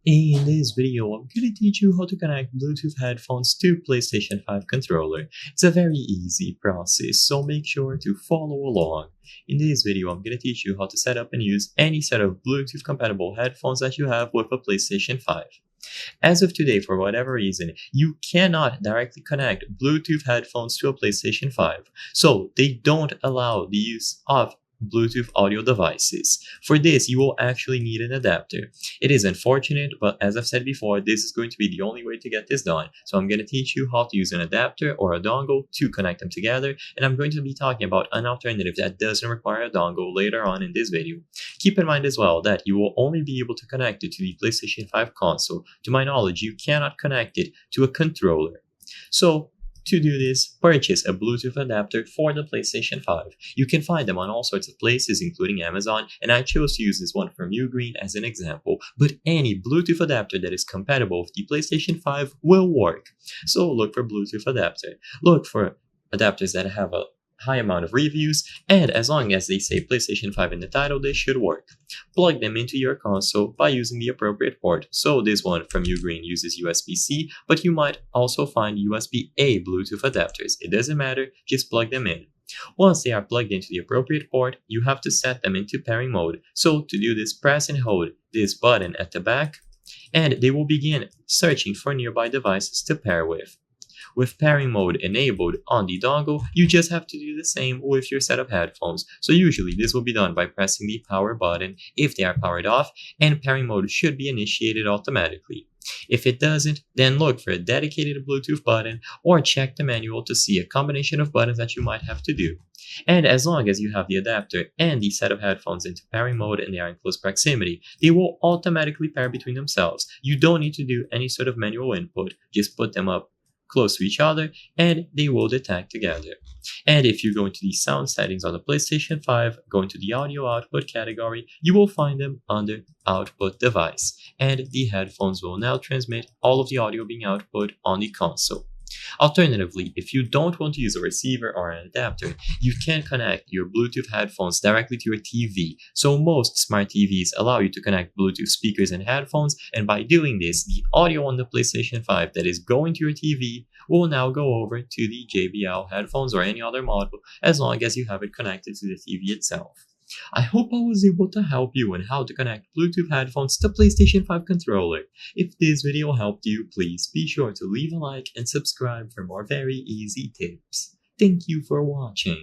In this video, I'm going to teach you how to connect Bluetooth headphones to PlayStation 5 controller. It's a very easy process, so make sure to follow along. In this video, I'm going to teach you how to set up and use any set of Bluetooth compatible headphones that you have with a PlayStation 5. As of today, for whatever reason, you cannot directly connect Bluetooth headphones to a PlayStation 5, so they don't allow the use of Bluetooth audio devices. For this, you will actually need an adapter. It is unfortunate, but as I've said before, this is going to be the only way to get this done. So I'm going to teach you how to use an adapter or a dongle to connect them together, and I'm going to be talking about an alternative that doesn't require a dongle later on in this video. Keep in mind as well that you will only be able to connect it to the PlayStation 5 console. To my knowledge, you cannot connect it to a controller. So to do this, purchase a Bluetooth adapter for the PlayStation 5. You can find them on all sorts of places, including Amazon, and I chose to use this one from Ugreen as an example, but any Bluetooth adapter that is compatible with the PlayStation 5 will work. So look for Bluetooth adapter. Look for adapters that have a high amount of reviews, and as long as they say PlayStation 5 in the title, they should work. Plug them into your console by using the appropriate port. So this one from Ugreen uses USB-C, but you might also find USB-A Bluetooth adapters. It doesn't matter, just plug them in. Once they are plugged into the appropriate port, you have to set them into pairing mode. So to do this, press and hold this button at the back, and they will begin searching for nearby devices to pair with. With pairing mode enabled on the dongle, you just have to do the same with your set of headphones. So usually this will be done by pressing the power button if they are powered off, and pairing mode should be initiated automatically. If it doesn't, then look for a dedicated Bluetooth button or check the manual to see a combination of buttons that you might have to do. And as long as you have the adapter and the set of headphones into pairing mode and they are in close proximity, they will automatically pair between themselves. You don't need to do any sort of manual input, just put them up close to each other and they will detect together. And if you go into the sound settings on the PlayStation 5, go into the audio output category, you will find them under output device, and the headphones will now transmit all of the audio being output on the console. Alternatively, if you don't want to use a receiver or an adapter, you can connect your Bluetooth headphones directly to your TV. So most smart TVs allow you to connect Bluetooth speakers and headphones, and by doing this, the audio on the PlayStation 5 that is going to your TV will now go over to the JBL headphones or any other model as long as you have it connected to the TV itself. I hope I was able to help you on how to connect Bluetooth headphones to PlayStation 5 controller. If this video helped you, please be sure to leave a like and subscribe for more very easy tips. Thank you for watching.